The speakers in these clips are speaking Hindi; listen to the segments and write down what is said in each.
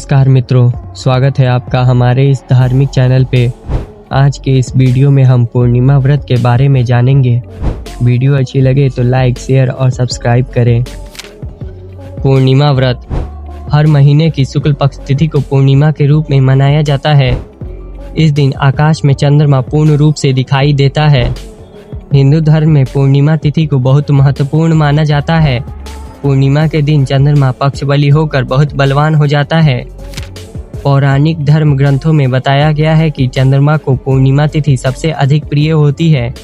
नमस्कार मित्रों, स्वागत है आपका हमारे इस धार्मिक चैनल पे। आज के इस वीडियो में हम पूर्णिमा व्रत के बारे में जानेंगे। वीडियो अच्छी लगे तो लाइक, शेयर और सब्सक्राइब करें। पूर्णिमा व्रत हर महीने की शुक्ल पक्ष तिथि को पूर्णिमा के रूप में मनाया जाता है। इस दिन आकाश में चंद्रमा पूर्ण रूप से दिखाई देता है। हिंदू धर्म में पूर्णिमा तिथि को बहुत महत्वपूर्ण माना जाता है। पूर्णिमा के दिन चंद्रमा पक्षबली होकर बहुत बलवान हो जाता है। पौराणिक धर्म ग्रंथों में बताया गया है कि चंद्रमा को पूर्णिमा तिथि सबसे अधिक प्रिय होती है।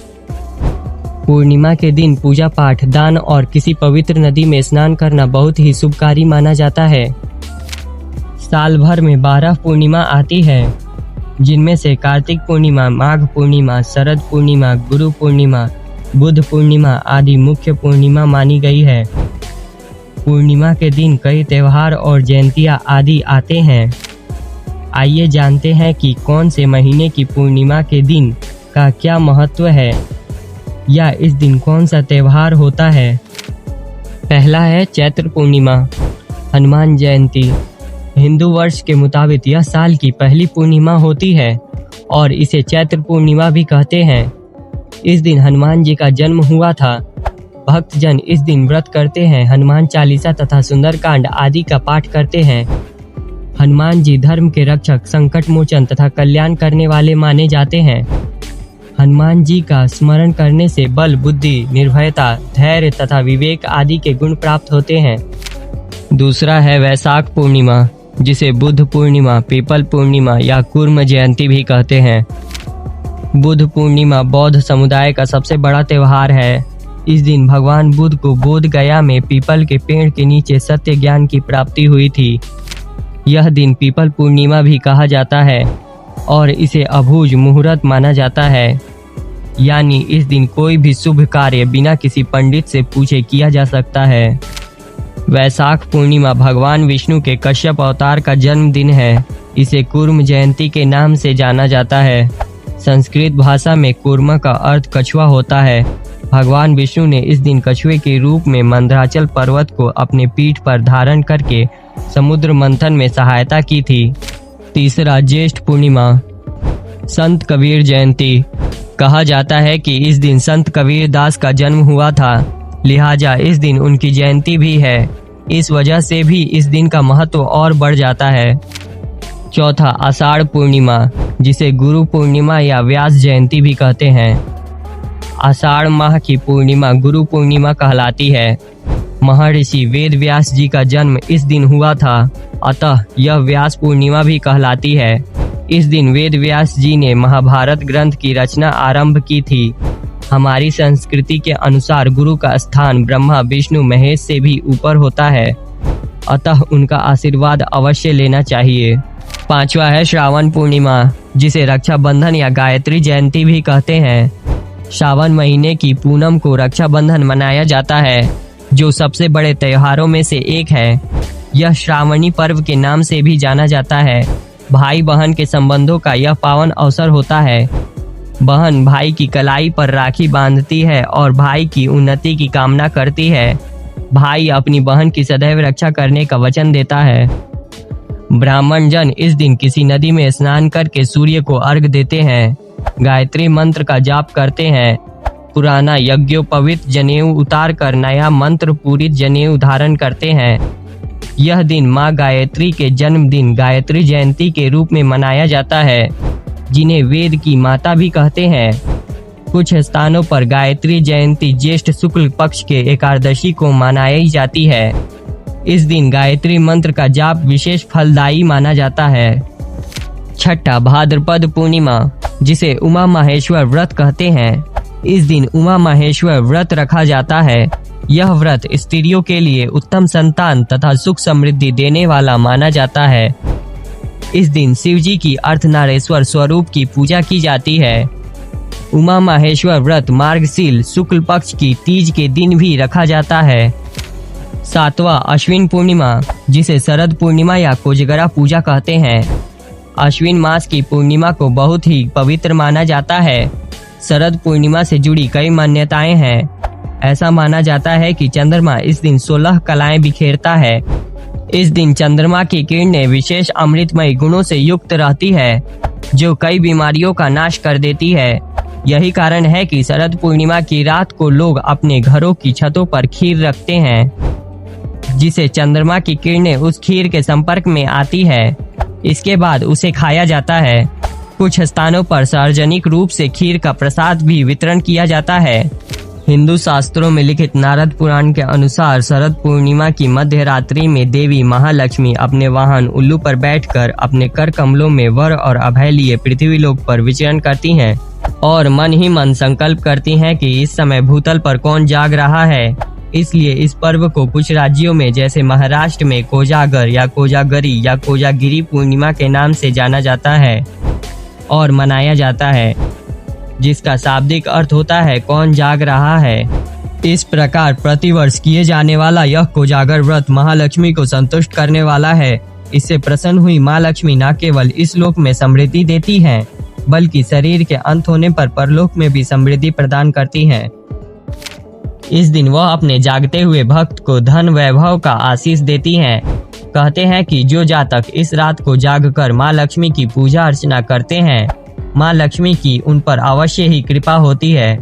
पूर्णिमा के दिन पूजा पाठ, दान और किसी पवित्र नदी में स्नान करना बहुत ही शुभकारी माना जाता है। साल भर में 12 पूर्णिमा आती है, जिनमें से कार्तिक पूर्णिमा, माघ पूर्णिमा, शरद पूर्णिमा, गुरु पूर्णिमा, बुध पूर्णिमा आदि मुख्य पूर्णिमा मानी गई है। पूर्णिमा के दिन कई त्योहार और जयंतियां आदि आते हैं। आइए जानते हैं कि कौन से महीने की पूर्णिमा के दिन का क्या महत्व है या इस दिन कौन सा त्योहार होता है। पहला है चैत्र पूर्णिमा, हनुमान जयंती। हिंदू वर्ष के मुताबिक यह साल की पहली पूर्णिमा होती है और इसे चैत्र पूर्णिमा भी कहते हैं। इस दिन हनुमान जी का जन्म हुआ था। भक्तजन इस दिन व्रत करते हैं, हनुमान चालीसा तथा सुंदरकांड आदि का पाठ करते हैं। हनुमान जी धर्म के रक्षक, संकट मोचन तथा कल्याण करने वाले माने जाते हैं। हनुमान जी का स्मरण करने से बल, बुद्धि, निर्भयता, धैर्य तथा विवेक आदि के गुण प्राप्त होते हैं। दूसरा है वैशाख पूर्णिमा, जिसे बुद्ध पूर्णिमा, पीपल पूर्णिमा या कूर्म जयंती भी कहते हैं। बुद्ध पूर्णिमा बौद्ध समुदाय का सबसे बड़ा त्योहार है। इस दिन भगवान बुद्ध को बोध गया में पीपल के पेड़ के नीचे सत्य ज्ञान की प्राप्ति हुई थी। यह दिन पीपल पूर्णिमा भी कहा जाता है और इसे अभूज मुहूर्त माना जाता है, यानी इस दिन कोई भी शुभ कार्य बिना किसी पंडित से पूछे किया जा सकता है। वैशाख पूर्णिमा भगवान विष्णु के कश्यप अवतार का जन्मदिन है। इसे कूर्म जयंती के नाम से जाना जाता है। संस्कृत भाषा में कूर्म का अर्थ कछुआ होता है। भगवान विष्णु ने इस दिन कछुए के रूप में मंदराचल पर्वत को अपने पीठ पर धारण करके समुद्र मंथन में सहायता की थी। तीसरा ज्येष्ठ पूर्णिमा, संत कबीर जयंती। कहा जाता है कि इस दिन संत कबीर दास का जन्म हुआ था, लिहाजा इस दिन उनकी जयंती भी है। इस वजह से भी इस दिन का महत्व और बढ़ जाता है। चौथा आषाढ़ पूर्णिमा, जिसे गुरु पूर्णिमा या व्यास जयंती भी कहते हैं। आषाढ़ माह की पूर्णिमा गुरु पूर्णिमा कहलाती है। महर्षि वेद व्यास जी का जन्म इस दिन हुआ था, अतः यह व्यास पूर्णिमा भी कहलाती है। इस दिन वेद व्यास जी ने महाभारत ग्रंथ की रचना आरंभ की थी। हमारी संस्कृति के अनुसार गुरु का स्थान ब्रह्मा, विष्णु, महेश से भी ऊपर होता है, अतः उनका आशीर्वाद अवश्य लेना चाहिए। पांचवा है श्रावण पूर्णिमा, जिसे रक्षाबंधन या गायत्री जयंती भी कहते हैं। श्रावण महीने की पूनम को रक्षाबंधन मनाया जाता है, जो सबसे बड़े त्योहारों में से एक है। यह श्रावणी पर्व के नाम से भी जाना जाता है। भाई बहन के संबंधों का यह पावन अवसर होता है। बहन भाई की कलाई पर राखी बांधती है और भाई की उन्नति की कामना करती है। भाई अपनी बहन की सदैव रक्षा करने का वचन देता है। ब्राह्मण जन इस दिन किसी नदी में स्नान करके सूर्य को अर्घ देते हैं, गायत्री मंत्र का जाप करते हैं, पुराना यज्ञोपवीत जनेऊ उतार कर नया मंत्र पूरित जनेऊ धारण करते हैं। यह दिन माँ गायत्री के जन्मदिन गायत्री जयंती के रूप में मनाया जाता है, जिन्हें वेद की माता भी कहते हैं। कुछ स्थानों पर गायत्री जयंती ज्येष्ठ शुक्ल पक्ष के एकादशी को मनाई जाती है। इस दिन गायत्री मंत्र का जाप विशेष फलदायी माना जाता है। छठा भाद्रपद पूर्णिमा, जिसे उमा माहेश्वर व्रत कहते हैं। इस दिन उमा माहेश्वर व्रत रखा जाता है। यह व्रत स्त्रियों के लिए उत्तम संतान तथा सुख समृद्धि देने वाला माना जाता है। इस दिन शिव जी की अर्धनारेश्वर स्वरूप की पूजा की जाती है। उमा माहेश्वर व्रत मार्गशील शुक्ल पक्ष की तीज के दिन भी रखा जाता है। सातवां अश्विन पूर्णिमा, जिसे शरद पूर्णिमा या कोजगरा पूजा कहते हैं। अश्विन मास की पूर्णिमा को बहुत ही पवित्र माना जाता है। शरद पूर्णिमा से जुड़ी कई मान्यताएं हैं। ऐसा माना जाता है कि चंद्रमा इस दिन 16 कलाएं बिखेरता है। इस दिन चंद्रमा की किरणें विशेष अमृतमय गुणों से युक्त रहती है, जो कई बीमारियों का नाश कर देती है। यही कारण है कि शरद पूर्णिमा की रात को लोग अपने घरों की छतों पर खीर रखते हैं, जिसे चंद्रमा की किरणें उस खीर के संपर्क में आती है। इसके बाद उसे खाया जाता है। कुछ स्थानों पर सार्वजनिक रूप से खीर का प्रसाद भी वितरण किया जाता है। हिंदू शास्त्रों में लिखित नारद पुराण के अनुसार शरद पूर्णिमा की मध्य रात्रि में देवी महालक्ष्मी अपने वाहन उल्लू पर बैठकर अपने कर कमलों में वर और अभय लिए पृथ्वी लोक पर विचरण करती हैं और मन ही मन संकल्प करती हैं कि इस समय भूतल पर कौन जाग रहा है। इसलिए इस पर्व को कुछ राज्यों में जैसे महाराष्ट्र में कोजागर या कोजागरी या कोजागिरी पूर्णिमा के नाम से जाना जाता है और मनाया जाता है, जिसका शाब्दिक अर्थ होता है कौन जाग रहा है। इस प्रकार प्रतिवर्ष किए जाने वाला यह कोजागर व्रत महालक्ष्मी को संतुष्ट करने वाला है। इससे प्रसन्न हुई माँ लक्ष्मी न केवल इस लोक में समृद्धि देती हैं, बल्कि शरीर के अंत होने पर परलोक में भी समृद्धि प्रदान करती हैं। इस दिन वह अपने जागते हुए भक्त को धन वैभव का आशीष देती हैं। कहते हैं कि जो जातक इस रात को जागकर माँ लक्ष्मी की पूजा अर्चना करते हैं, माँ लक्ष्मी की उन पर अवश्य ही कृपा होती है।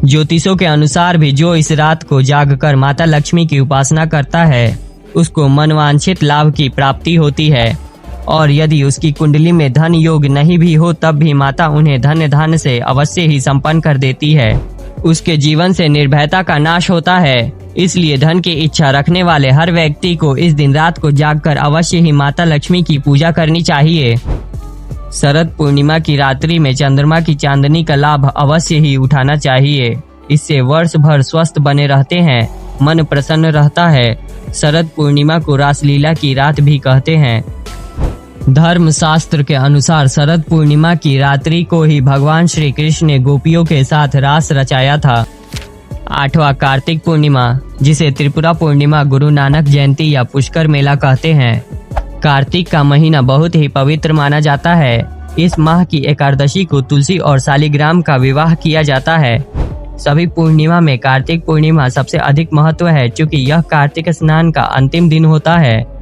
ज्योतिषों के अनुसार भी जो इस रात को जागकर माता लक्ष्मी की उपासना करता है, उसको मनवांछित लाभ की प्राप्ति होती है। और यदि उसकी कुंडली में धन योग नहीं भी हो, तब भी माता उन्हें धन से अवश्य ही संपन्न कर देती है। उसके जीवन से निर्भयता का नाश होता है। इसलिए धन की इच्छा रखने वाले हर व्यक्ति को इस दिन रात को जागकर अवश्य ही माता लक्ष्मी की पूजा करनी चाहिए। शरद पूर्णिमा की रात्रि में चंद्रमा की चांदनी का लाभ अवश्य ही उठाना चाहिए। इससे वर्ष भर स्वस्थ बने रहते हैं, मन प्रसन्न रहता है। शरद पूर्णिमा को रासलीला की रात भी कहते हैं। धर्म शास्त्र के अनुसार शरद पूर्णिमा की रात्रि को ही भगवान श्री कृष्ण ने गोपियों के साथ रास रचाया था। 8वां कार्तिक पूर्णिमा, जिसे त्रिपुरा पूर्णिमा, गुरु नानक जयंती या पुष्कर मेला कहते हैं। कार्तिक का महीना बहुत ही पवित्र माना जाता है। इस माह की एकादशी को तुलसी और शालिग्राम का विवाह किया जाता है। सभी पूर्णिमा में कार्तिक पूर्णिमा सबसे अधिक महत्व है, क्योंकि यह कार्तिक स्नान का अंतिम दिन होता है।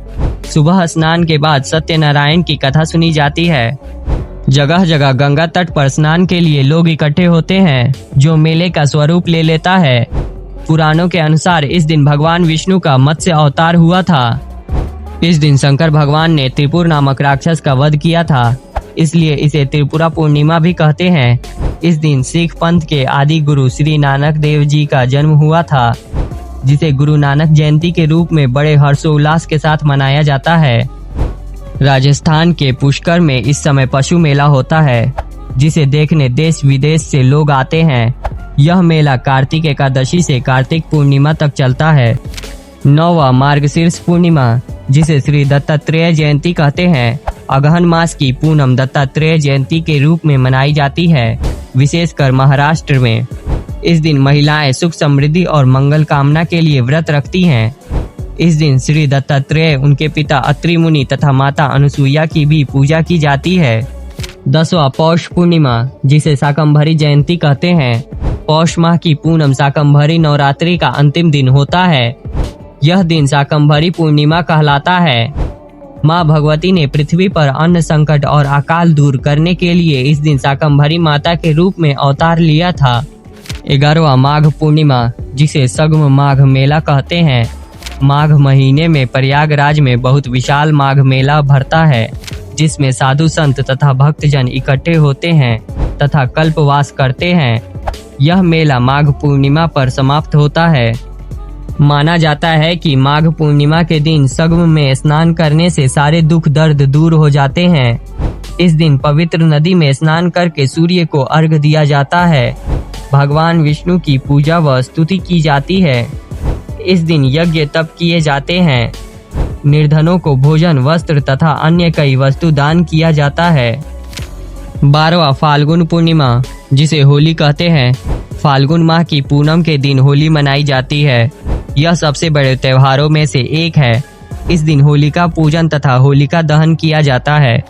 सुबह स्नान के बाद सत्यनारायण की कथा सुनी जाती है। जगह जगह गंगा तट पर स्नान के लिए लोग इकट्ठे होते हैं, जो मेले का स्वरूप ले लेता है। पुराणों के अनुसार इस दिन भगवान विष्णु का मत्स्य अवतार हुआ था। इस दिन शंकर भगवान ने त्रिपुर नामक राक्षस का वध किया था, इसलिए इसे त्रिपुरा पूर्णिमा भी कहते हैं। इस दिन सिख पंथ के आदि गुरु श्री नानक देव जी का जन्म हुआ था, जिसे गुरु नानक जयंती के रूप में बड़े हर्षोल्लास के साथ मनाया जाता है। राजस्थान के पुष्कर में इस समय पशु मेला होता है, जिसे देखने देश विदेश से लोग आते हैं। यह मेला कार्तिक एकादशी से कार्तिक पूर्णिमा तक चलता है। 9वां मार्गशीर्ष पूर्णिमा, जिसे श्री दत्तात्रेय जयंती कहते हैं, अगहन मास की पूनम दत्तात्रेय जयंती के रूप में मनाई जाती है, विशेषकर महाराष्ट्र में। इस दिन महिलाएं सुख समृद्धि और मंगल कामना के लिए व्रत रखती हैं। इस दिन श्री दत्तात्रेय, उनके पिता अत्रि मुनि तथा माता अनुसुईया की भी पूजा की जाती है। 10वां पौष पूर्णिमा, जिसे शाकंभरी जयंती कहते हैं, पौष माह की पूनम शाकंभरी नवरात्रि का अंतिम दिन होता है। यह दिन शाकंभरी पूर्णिमा कहलाता है। माँ भगवती ने पृथ्वी पर अन्न संकट और अकाल दूर करने के लिए इस दिन शाकंभरी माता के रूप में अवतार लिया था। 11वां माघ पूर्णिमा, जिसे सगम माघ मेला कहते हैं, माघ महीने में प्रयागराज में बहुत विशाल माघ मेला भरता है, जिसमें साधु संत तथा भक्तजन इकट्ठे होते हैं तथा कल्पवास करते हैं। यह मेला माघ पूर्णिमा पर समाप्त होता है। माना जाता है कि माघ पूर्णिमा के दिन सगम में स्नान करने से सारे दुख दर्द दूर हो जाते हैं। इस दिन पवित्र नदी में स्नान करके सूर्य को अर्घ दिया जाता है। भगवान विष्णु की पूजा व स्तुति की जाती है। इस दिन यज्ञ तप किए जाते हैं। निर्धनों को भोजन, वस्त्र तथा अन्य कई वस्तु दान किया जाता है। 12वां फाल्गुन पूर्णिमा, जिसे होली कहते हैं, फाल्गुन माह की पूनम के दिन होली मनाई जाती है। यह सबसे बड़े त्योहारों में से एक है। इस दिन होलिका पूजन तथा होलिका दहन किया जाता है।